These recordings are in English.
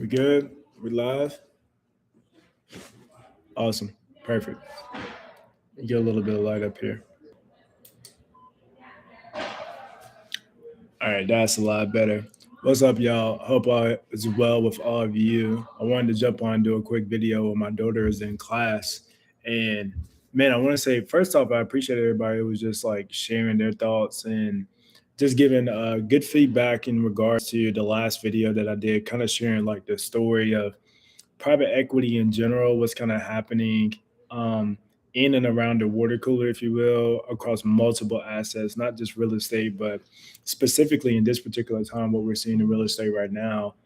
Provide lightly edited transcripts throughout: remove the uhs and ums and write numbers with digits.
We good? We live? Awesome. Perfect. Get a little bit of light up here. All right, that's a lot better. What's up, y'all? Hope all is well with all of you. I wanted to jump on and do a quick video when my daughter is in class. And man, I want to say, first off, I appreciate everybody who was just like sharing their thoughts and just giving good feedback in regards to the last video that I did, kind of sharing like the story of private equity in general, what's kind of happening um, in and around the water cooler, if you will, across multiple assets, not just real estate, but specifically in this particular time, what we're seeing in real estate right now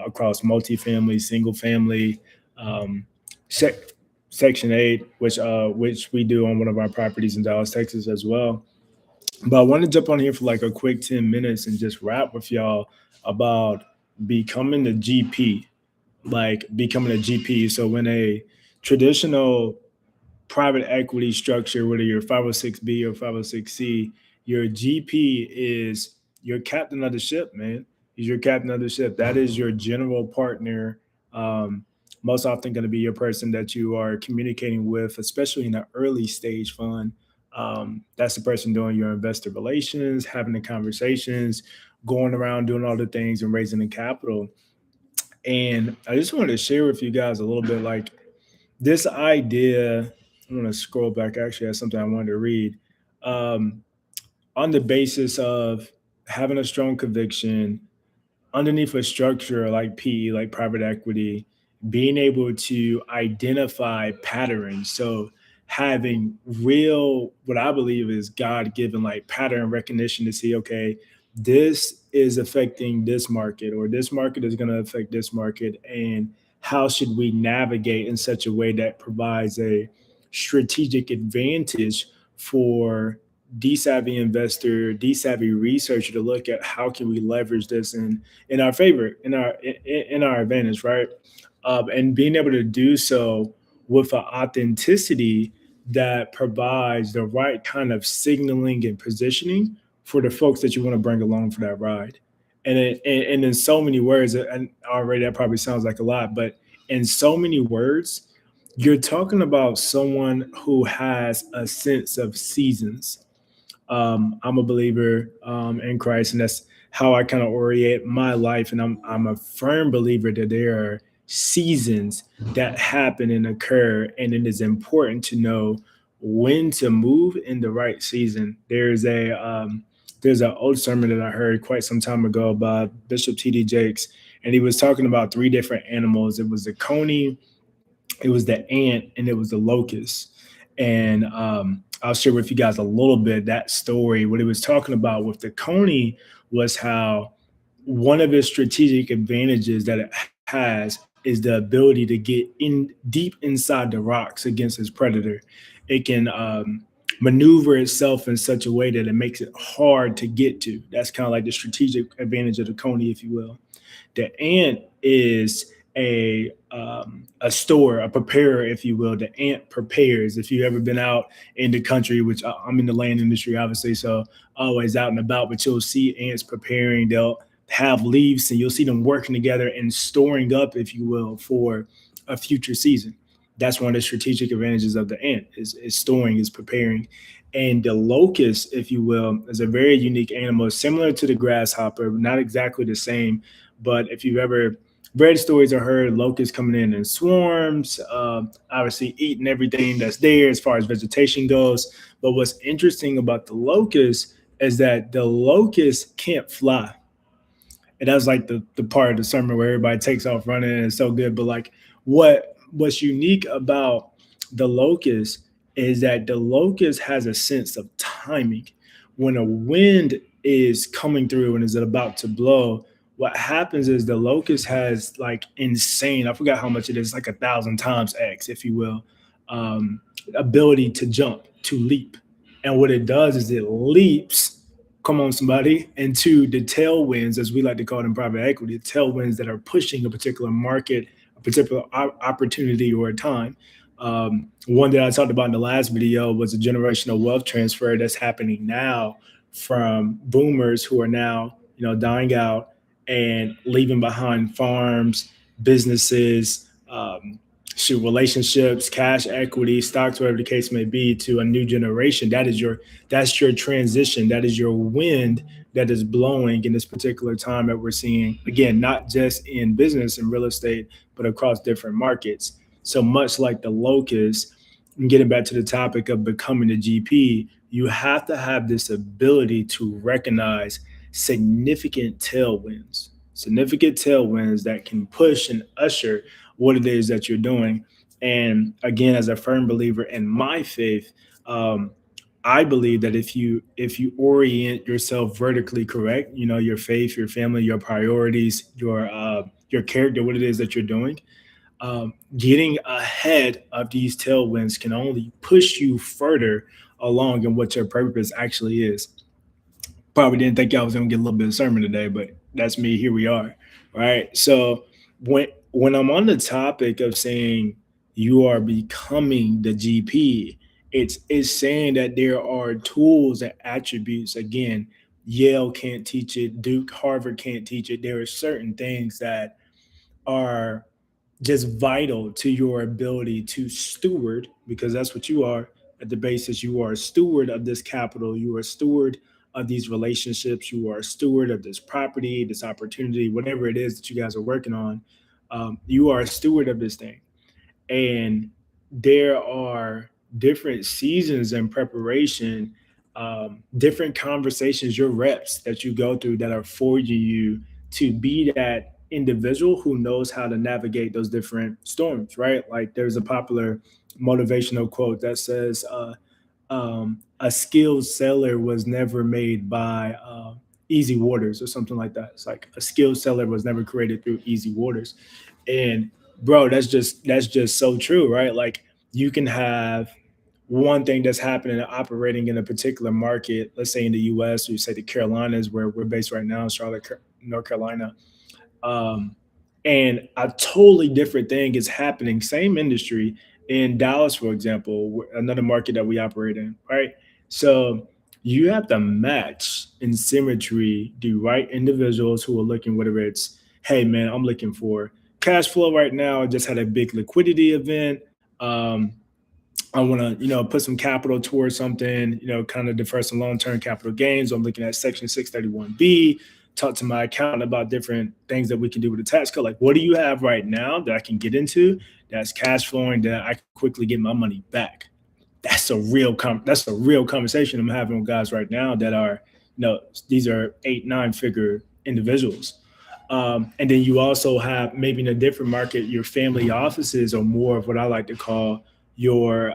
across multifamily, single family, um, sec- Section 8, which we do on one of our properties in Dallas, Texas as well. But I want to jump on here for like a quick 10 minutes and just rap with y'all about becoming the GP, like becoming a GP. So when a traditional private equity structure, whether you're 506B or 506C, your GP is your captain of the ship, man. He's your captain of the ship. That is your general partner. Um, Most often going to be your person that you are communicating with, especially in the early stage fund. That's the person doing your investor relations, having the conversations, going around doing all the things and raising the capital. And I just wanted to share with you guys a little bit like this idea. I'm going to scroll back. Actually, that's something I wanted to read. Um, on the basis of having a strong conviction underneath a structure like PE, like private equity, being able to identify patterns. So having real, what I believe is God given like pattern recognition to see, okay, this is affecting this market, or this market is going to affect this market. And how should we navigate in such a way that provides a strategic advantage for D-savvy investor, D-savvy researcher to look at how can we leverage this in our favor, in our advantage, right? And being able to do so with an authenticity that provides the right kind of signaling and positioning for the folks that you want to bring along for that ride. And in so many words, and already that probably sounds like a lot, but in so many words, you're talking about someone who has a sense of seasons. I'm a believer in Christ, and that's how I kind of orient my life. And I'm a firm believer that there are seasons that happen and occur, and it is important to know when to move in the right season. There's an old sermon that I heard quite some time ago by Bishop T.D. Jakes, and he was talking about three different animals. It was the coney, it was the ant, and it was the locust. And I'll share with you guys a little bit that story. What he was talking about with the coney was how one of its strategic advantages that it has is the ability to get in deep inside the rocks against its predator. It can maneuver itself in such a way that it makes it hard to get to. That's kind of like the strategic advantage of the coney, if you will. The ant is a store, a preparer, if you will. The ant prepares. If you've ever been out in the country, which I'm in the land industry, obviously, so always out and about, but you'll see ants preparing. They'll have leaves, and you'll see them working together and storing up, if you will, for a future season. That's one of the strategic advantages of the ant is storing, is preparing. And the locust, if you will, is a very unique animal, similar to the grasshopper, not exactly the same. But if you've ever read stories or heard locusts coming in swarms, obviously eating everything that's there as far as vegetation goes. But what's interesting about the locust is that the locust can't fly. And that's like the part of the sermon where everybody takes off running and it's so good. But like what's unique about the locust is that the locust has a sense of timing. When a wind is coming through and is about to blow, what happens is the locust has like insane, I forgot how much it is, like 1,000 times X, if you will, um, ability to jump, to leap. And what it does is it leaps, come on, somebody, into the tailwinds, as we like to call it in private equity, tailwinds that are pushing a particular market, a particular opportunity or a time. One that I talked about in the last video was a generational wealth transfer that's happening now from boomers who are now, dying out and leaving behind farms businesses, shoot, relationships, cash equity, stocks, whatever the case may be, to a new generation. That's your transition. That is your wind that is blowing in this particular time that we're seeing. Again, not just in business and real estate, but across different markets. So much like the locust, and getting back to the topic of becoming a GP, you have to have this ability to recognize significant tailwinds that can push and usher what it is that you're doing. And again, as a firm believer in my faith, um, I believe that if you orient yourself vertically correct, your faith, your family, your priorities, your character, what it is that you're doing, getting ahead of these tailwinds can only push you further along in what your purpose actually is. Probably didn't think y'all was gonna get a little bit of sermon today, but that's me. Here we are. Right. So when I'm on the topic of saying you are becoming the GP, it's saying that there are tools and attributes. Again, Yale can't teach it, Duke, Harvard can't teach it. There are certain things that are just vital to your ability to steward, because that's what you are at the basis. You are a steward of this capital, you are a steward of these relationships, you are a steward of this property, this opportunity, whatever it is that you guys are working on. You are a steward of this thing. And there are different seasons in preparation, different conversations, your reps that you go through that are forging you to be that individual who knows how to navigate those different storms, right? Like there's a popular motivational quote that says, a skilled seller was never made by easy waters, or something like that. It's like a skilled seller was never created through easy waters. And bro, that's just so true, right? Like you can have one thing that's happening and operating in a particular market, let's say in the US, or you say the Carolinas, where we're based right now, Charlotte, North Carolina. um, and a totally different thing is happening, same industry, in Dallas, for example, another market that we operate in, right? So you have to match in symmetry the right individuals who are looking, whether it's, hey man, I'm looking for cash flow right now. I just had a big liquidity event. Um, I want to, put some capital towards something, kind of defer some long-term capital gains. I'm looking at Section 631B, talk to my accountant about different things that we can do with the tax code. Like, what do you have right now that I can get into that's cash flowing that I can quickly get my money back? That's a real conversation I'm having with guys right now that are, these are 8, 9 figure individuals. And then you also have, maybe in a different market, your family offices are more of what I like to call your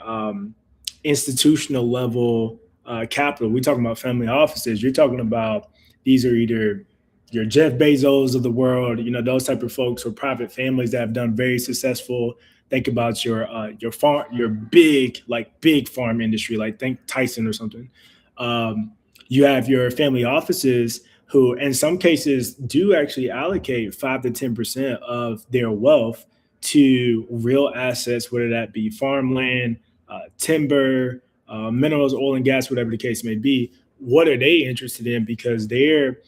institutional level capital. We're talking about family offices. You're talking about, these are either your Jeff Bezos of the world, those type of folks, or private families that have done very successful. Think about your farm, your big farm industry, like think Tyson or something. You have your family offices who, in some cases, do actually allocate 5 to 10% of their wealth to real assets, whether that be farmland, timber, minerals, oil and gas, whatever the case may be. What are they interested in? Because their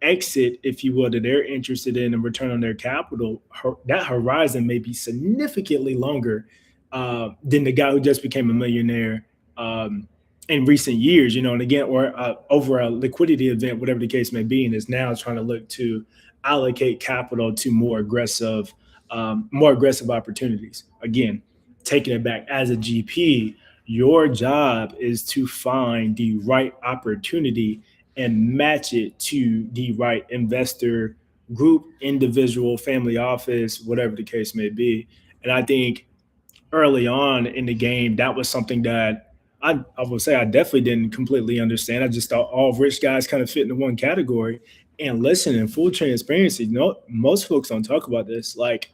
exit, if you will, that they're interested in and return on their capital, that horizon may be significantly longer than the guy who just became a millionaire in recent years, and again, or over a liquidity event, whatever the case may be, and is now trying to look to allocate capital to more aggressive opportunities. Again, taking it back, as a GP, your job is to find the right opportunity and match it to the right investor group, individual, family office, whatever the case may be. And I think early on in the game, that was something that I would say I definitely didn't completely understand. I just thought all rich guys kind of fit into one category. And listen, in full transparency, most folks don't talk about this. Like,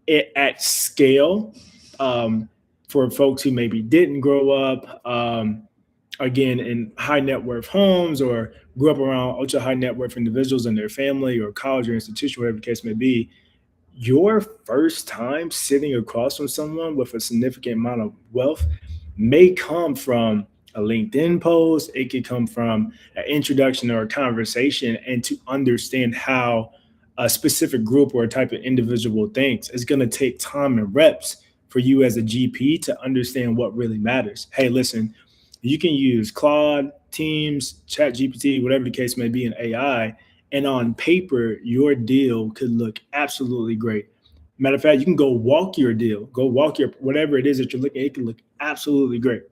it at scale, um, for folks who maybe didn't grow up, again, in high net worth homes, or grew up around ultra high net worth individuals in their family or college or institution, whatever the case may be. Your first time sitting across from someone with a significant amount of wealth may come from a LinkedIn post. It could come from an introduction or a conversation, and to understand how a specific group or a type of individual thinks. It's going to take time and reps for you as a GP to understand what really matters. Hey, listen, you can use Claude, Teams, Chat GPT, whatever the case may be in AI, and on paper, your deal could look absolutely great. Matter of fact, you can go walk your deal, go walk your whatever it is that you're looking at, it can look absolutely great.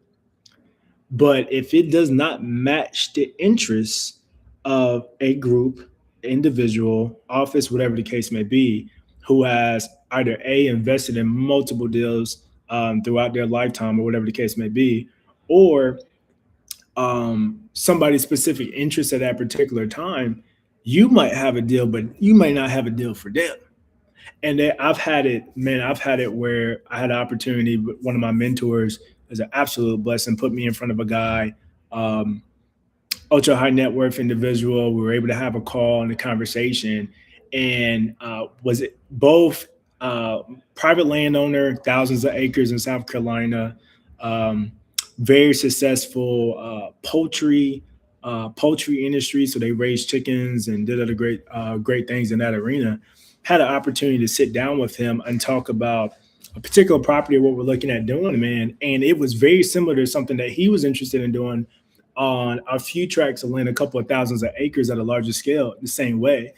But if it does not match the interests of a group, individual, office, whatever the case may be, who has either A, invested in multiple deals throughout their lifetime or whatever the case may be, or somebody's specific interest at that particular time, you might have a deal, but you might not have a deal for them. And then I've had it, man. I've had it where I had an opportunity. One of my mentors is an absolute blessing. Put me in front of a guy, um, ultra high net worth individual. We were able to have a call and a conversation, and was it both uh, private landowner, thousands of acres in South Carolina, um, very successful poultry industry. So they raised chickens and did other great things in that arena. Had an opportunity to sit down with him and talk about a particular property, what we're looking at doing, man. And it was very similar to something that he was interested in doing on a few tracts of land, a couple of thousands of acres at a larger scale, the same way.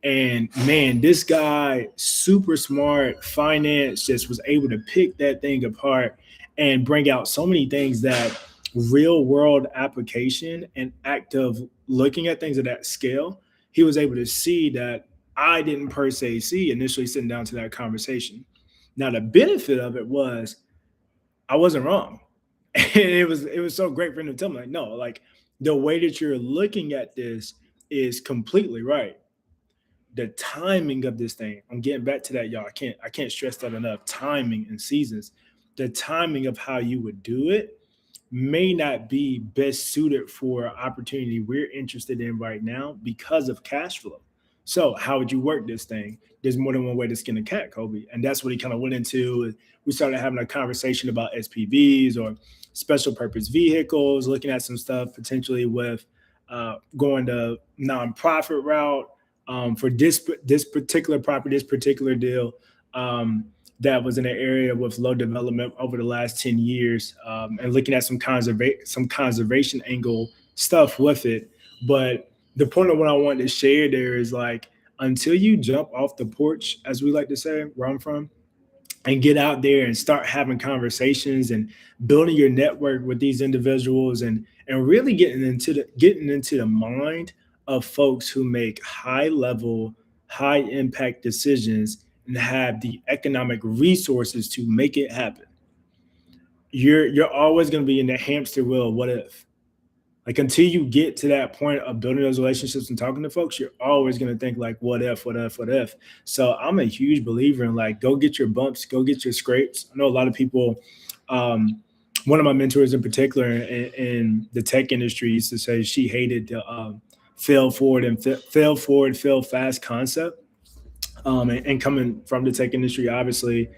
And man, this guy, super smart, finance, just was able to pick that thing apart and bring out so many things that real world application and active looking at things at that scale, he was able to see that I didn't per se see initially sitting down to that conversation. Now, the benefit of it was I wasn't wrong. And it was so great for him to tell me, like, no, like the way that you're looking at this is completely right. The timing of this thing, I'm getting back to that, y'all. I can't stress that enough. Timing and seasons. The timing of how you would do it may not be best suited for an opportunity we're interested in right now because of cash flow. So, how would you work this thing? There's more than one way to skin a cat, Kobe. And that's what he kind of went into. We started having a conversation about SPVs or special purpose vehicles, looking at some stuff potentially with going the nonprofit route for this particular property, this particular deal. That was in an area with low development over the last 10 years, and looking at some conservation angle stuff with it. But the point of what I wanted to share there is like until you jump off the porch, as we like to say, where I'm from, and get out there and start having conversations and building your network with these individuals and really getting into the mind of folks who make high level, high impact decisions and have the economic resources to make it happen. You're always going to be in the hamster wheel. What if? Like until you get to that point of building those relationships and talking to folks, you're always going to think like, what if, what if, what if? So I'm a huge believer in like, go get your bumps, go get your scrapes. I know a lot of people, um, one of my mentors in particular in the tech industry used to say she hated the fail forward, fail fast concept. And coming from the tech industry, obviously,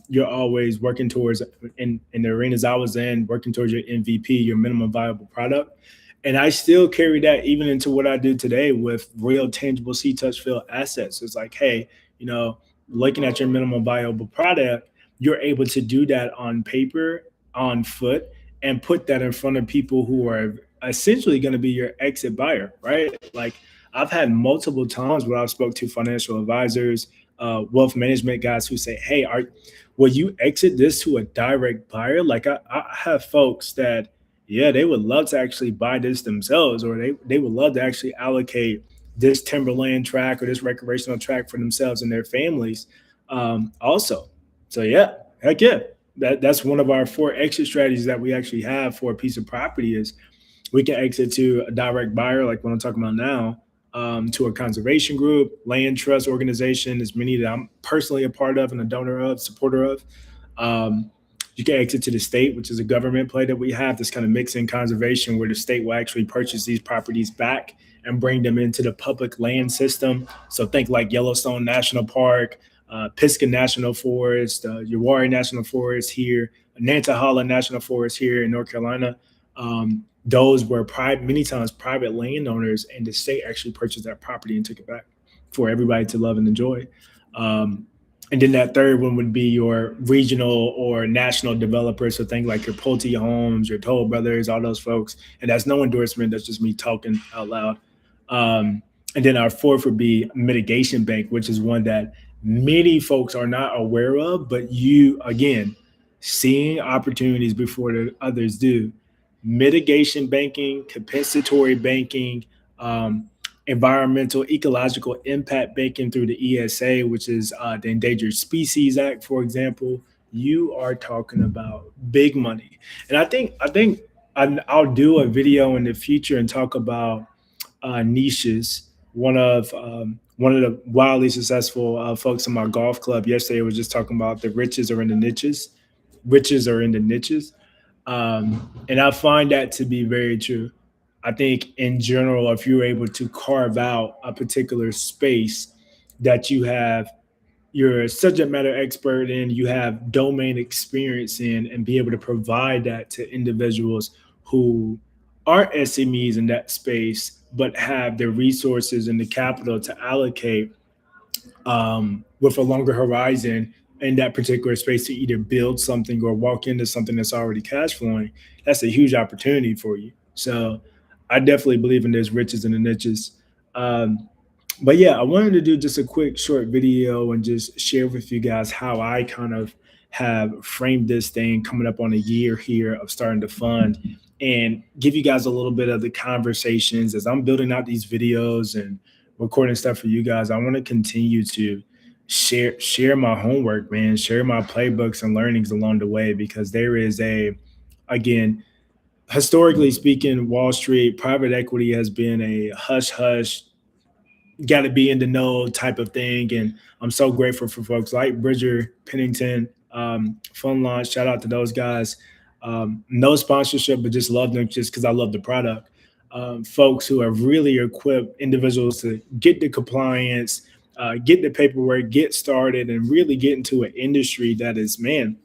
you're always working towards in the arenas I was in, working towards your MVP, your minimum viable product. And I still carry that even into what I do today with real tangible see touch feel assets. It's like, hey, you know, looking at your minimum viable product, you're able to do that on paper, on foot, and put that in front of people who are essentially going to be your exit buyer, right? Like I've had multiple times where I've spoke to financial advisors, wealth management guys who say, "Hey, will you exit this to a direct buyer?" Like I have folks that, yeah, they would love to actually buy this themselves, or they would love to actually allocate this timberland track or this recreational track for themselves and their families, also. So yeah, heck yeah, that's one of our four exit strategies that we actually have for a piece of property is we can exit to a direct buyer, like what I'm talking about now, to a conservation group, land trust organization. There's many that I'm personally a part of and a donor of, supporter of. Um, you can exit to the state, which is a government play that we have, this kind of mixing conservation where the state will actually purchase these properties back and bring them into the public land system. So think like Yellowstone National Park, Pisgah National Forest, Uwharrie National Forest here, Nantahala National Forest here in North Carolina. Those were many times private landowners, and the state actually purchased that property and took it back. for everybody to love and enjoy. Um, and then that third one would be your regional or national developers. So think like your Pulte Homes, your Toll Brothers, all those folks. And that's no endorsement. That's just me talking out loud. Um, and then our fourth would be mitigation bank, which is one that many folks are not aware of, but you, again, seeing opportunities before the others do. Mitigation banking, compensatory banking, um, environmental ecological impact banking through the ESA, which is the Endangered Species Act, for example. You are talking about big money, and I think I'll do a video in the future and talk about niches. One of the wildly successful folks in my golf club yesterday was just talking about the riches are in the niches. Riches are in the niches, and I find that to be very true. I think in general, if you're able to carve out a particular space that you have, you're a subject matter expert in, you have domain experience in, and be able to provide that to individuals who aren't SMEs in that space, but have the resources and the capital to allocate with a longer horizon in that particular space to either build something or walk into something that's already cash flowing, that's a huge opportunity for you. So I definitely believe in there's riches in the niches. Um, but yeah, I wanted to do just a quick short video and just share with you guys how I kind of have framed this thing coming up on a year here of starting to fund and give you guys a little bit of the conversations as I'm building out these videos and recording stuff for you guys. I want to continue to share my homework, man, share my playbooks and learnings along the way because there is a again, historically speaking, Wall Street private equity has been a hush hush, got to be in the know type of thing. And I'm so grateful for folks like Bridger Pennington, Fun Launch. Shout out to those guys. No sponsorship, but just love them just because I love the product. Folks who have really equipped individuals to get the compliance, get the paperwork, get started, and really get into an industry that is, man,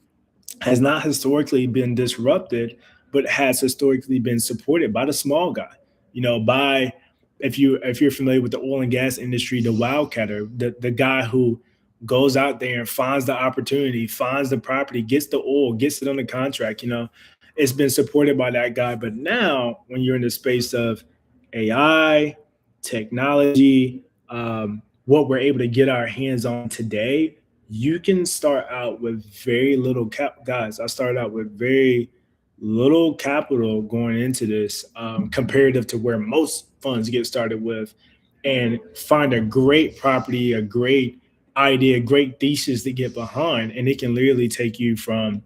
has not historically been disrupted, but has historically been supported by the small guy. You know, by if you're familiar with the oil and gas industry, the wildcatter, the guy who goes out there and finds the opportunity, finds the property, gets the oil, gets it on the contract. You know, it's been supported by that guy. But now, when you're in the space of AI, technology, what we're able to get our hands on today, you can start out with very little guys. I started out with very little capital going into this, comparative to where most funds get started with, and find a great property, a great idea, great thesis to get behind, and it can literally take you from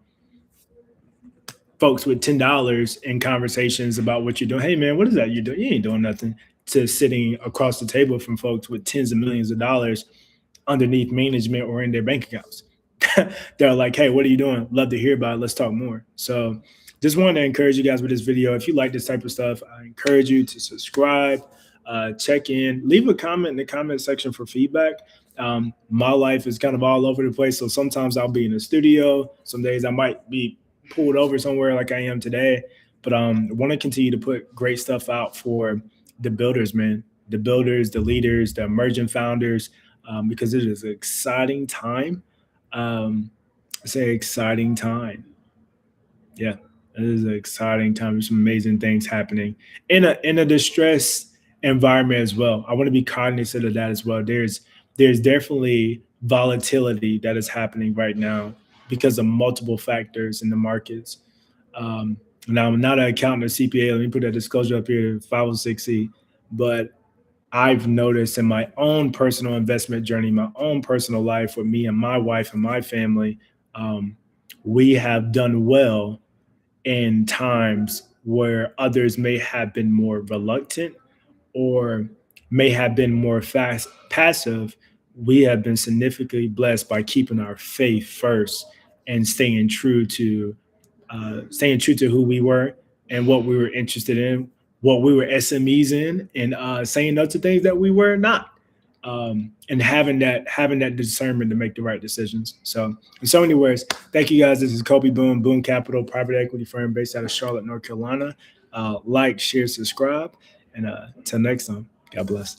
folks with $10 in conversations about what you're doing. Hey man, what is that you're doing? You ain't doing nothing. To sitting across the table from folks with tens of millions of dollars underneath management or in their bank accounts. They're like, hey, what are you doing? Love to hear about it. Let's talk more. So just wanted to encourage you guys with this video. If you like this type of stuff, I encourage you to subscribe, check in, leave a comment in the comment section for feedback. My life is kind of all over the place. So sometimes I'll be in the studio. Some days I might be pulled over somewhere like I am today. But I want to continue to put great stuff out for the builders, man, the builders, the leaders, the emerging founders, because it is an exciting time. It's an exciting time. Yeah, it is an exciting time. There's some amazing things happening in a distressed environment as well. I want to be cognizant of that as well. There's definitely volatility that is happening right now because of multiple factors in the markets. Now I'm not an accountant or CPA. Let me put that disclosure up here, 506C. But I've noticed in my own personal investment journey, my own personal life with me and my wife and my family, um, we have done well in times where others may have been more reluctant or may have been more fast passive. We have been significantly blessed by keeping our faith first and staying true to who we were and what we were interested in, what we were SMEs in, and saying no to things that we were not. And having that discernment to make the right decisions. So, in so many words, thank you guys. This is Kobe Boone, Boone Capital, private equity firm based out of Charlotte, North Carolina. Like, share, subscribe, and until next time, God bless.